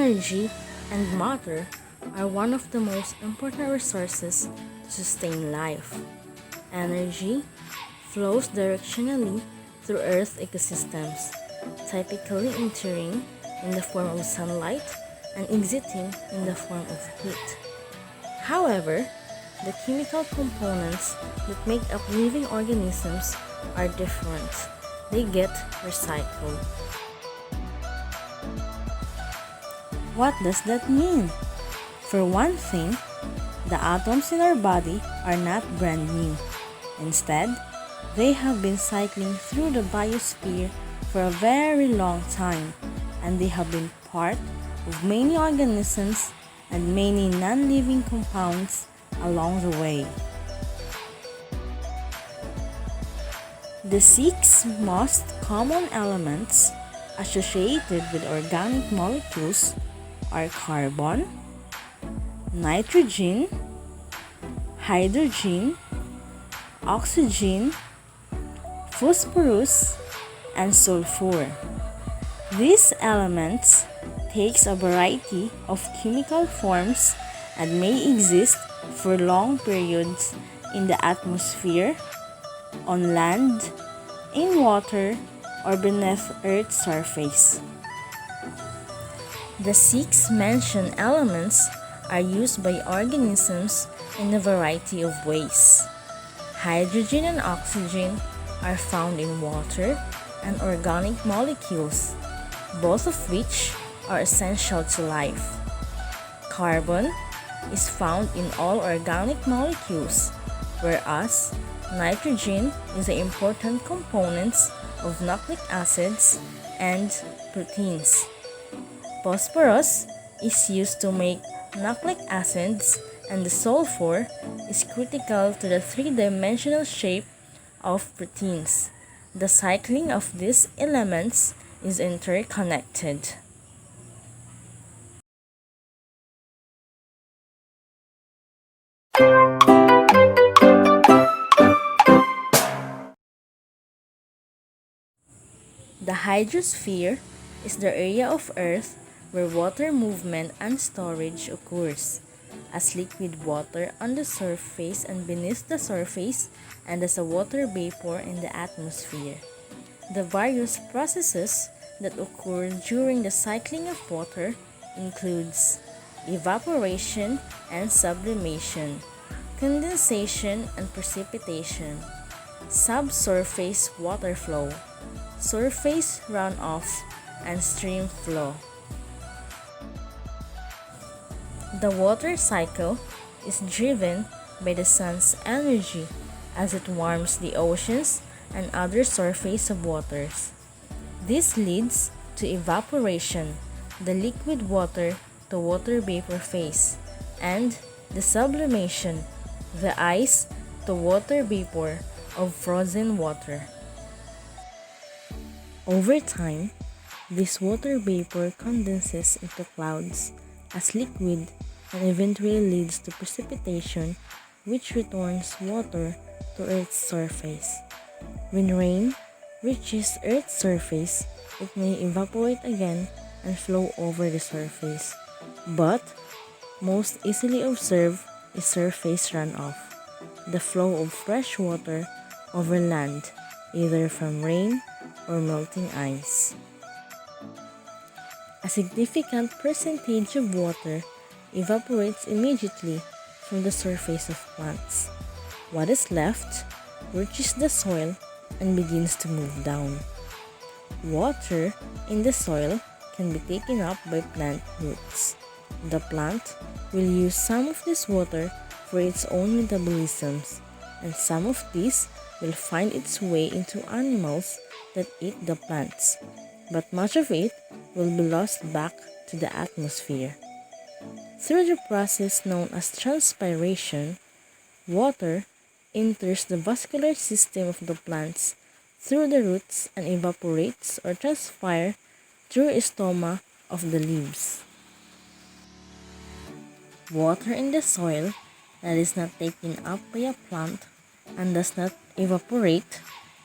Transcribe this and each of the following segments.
Energy and matter are one of the most important resources to sustain life. Energy flows directionally through Earth ecosystems, typically entering in the form of sunlight and exiting in the form of heat. However, the chemical components that make up living organisms are different. They get recycled. What does that mean? For one thing, the atoms in our body are not brand new. Instead, they have been cycling through the biosphere for a very long time, and they have been part of many organisms and many non-living compounds along the way. The six most common elements associated with organic molecules are carbon, nitrogen, hydrogen, oxygen, phosphorus, and sulfur. These elements takes a variety of chemical forms and may exist for long periods in the atmosphere, on land, in water, or beneath Earth's surface. The six mentioned elements are used by organisms in a variety of ways. Hydrogen and oxygen are found in water and organic molecules, both of which are essential to life. Carbon is found in all organic molecules, whereas nitrogen is an important component of nucleic acids and proteins. Phosphorus is used to make nucleic acids, and the sulfur is critical to the three-dimensional shape of proteins. The cycling of these elements is interconnected. The hydrosphere is the area of Earth where water movement and storage occurs, as liquid water on the surface and beneath the surface, and as a water vapor in the atmosphere. The various processes that occur during the cycling of water includes evaporation and sublimation, condensation and precipitation, subsurface water flow, surface runoff, and stream flow. The water cycle is driven by the sun's energy as it warms the oceans and other surface of waters. This leads to evaporation, the liquid water to water vapor phase, and the sublimation, the ice to water vapor of frozen water. Over time, this water vapor condenses into clouds as liquid and eventually leads to precipitation, which returns water to Earth's surface. When rain reaches Earth's surface, it may evaporate again and flow over the surface. But most easily observed is surface runoff, the flow of fresh water over land, either from rain or melting ice. A significant percentage of water evaporates immediately from the surface of plants. What is left reaches the soil and begins to move down. Water in the soil can be taken up by plant roots. The plant will use some of this water for its own metabolisms, and some of this will find its way into animals that eat the plants, but much of it will be lost back to the atmosphere. Through the process known as transpiration, water enters the vascular system of the plants through the roots and evaporates or transpires through the stoma of the leaves. Water in the soil that is not taken up by a plant and does not evaporate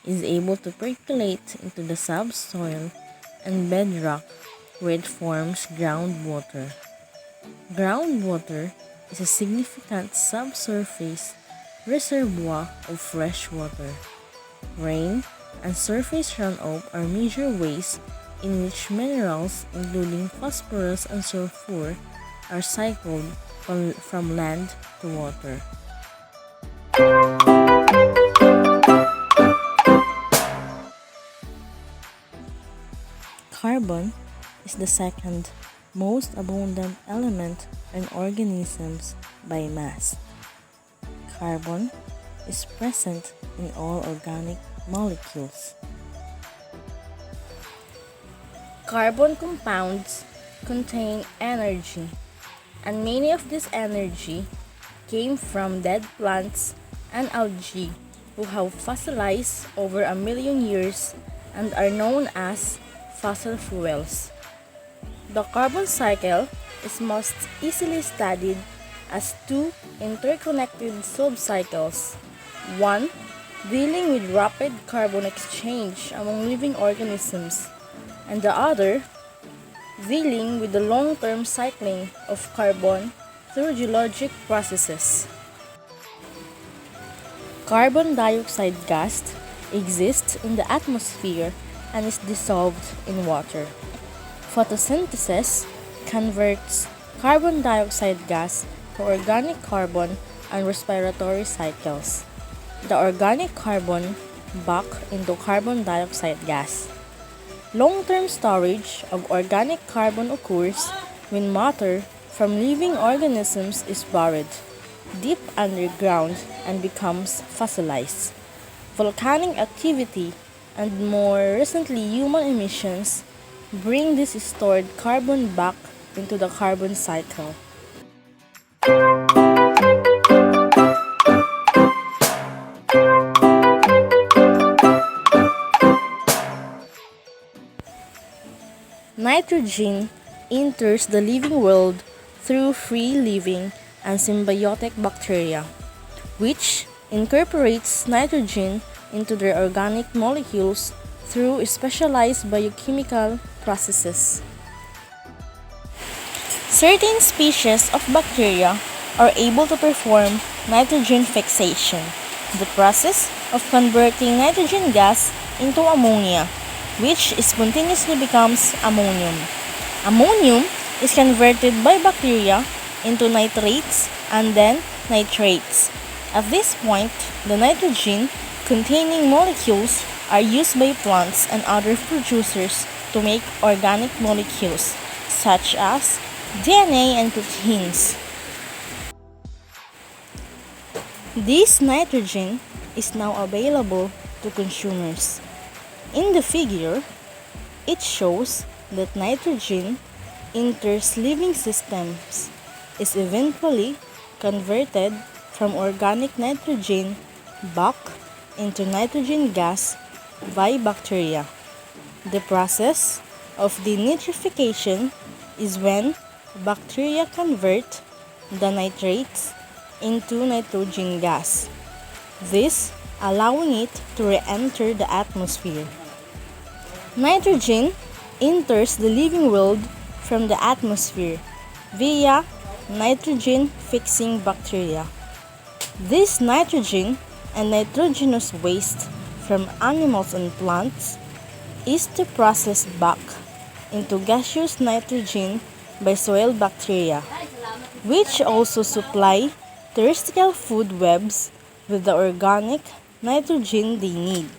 is able to percolate into the subsoil and bedrock where it forms groundwater. Groundwater is a significant subsurface reservoir of fresh water. Rain and surface runoff are major ways in which minerals, including phosphorus and sulfur, are cycled from land to water. Carbon is the second most abundant element in organisms by mass. Carbon is present in all organic molecules. Carbon compounds contain energy, and many of this energy came from dead plants and algae who have fossilized over a million years and are known as fossil fuels. The carbon cycle is most easily studied as two interconnected subcycles, one dealing with rapid carbon exchange among living organisms, and the other dealing with the long-term cycling of carbon through geologic processes. Carbon dioxide gas exists in the atmosphere and is dissolved in water. Photosynthesis converts carbon dioxide gas to organic carbon and respiratory cycles. The organic carbon back into carbon dioxide gas. Long-term storage of organic carbon occurs when matter from living organisms is buried deep underground and becomes fossilized. Volcanic activity and more recently human emissions bring this stored carbon back into the carbon cycle. Nitrogen enters the living world through free-living and symbiotic bacteria, which incorporates nitrogen into their organic molecules through specialized biochemical processes. Certain species of bacteria are able to perform nitrogen fixation, the process of converting nitrogen gas into ammonia, which spontaneously becomes ammonium. Ammonium is converted by bacteria into nitrates and then nitrates. At this point, the nitrogen-containing molecules are used by plants and other producers to make organic molecules, such as DNA and proteins. This nitrogen is now available to consumers. In the figure, it shows that nitrogen enters living systems, is eventually converted from organic nitrogen back into nitrogen gas by bacteria. The process of denitrification is when bacteria convert the nitrates into nitrogen gas, this allowing it to re-enter the atmosphere. Nitrogen enters the living world from the atmosphere via nitrogen-fixing bacteria. This nitrogen and nitrogenous waste from animals and plants is to process back into gaseous nitrogen by soil bacteria, which also supply terrestrial food webs with the organic nitrogen they need.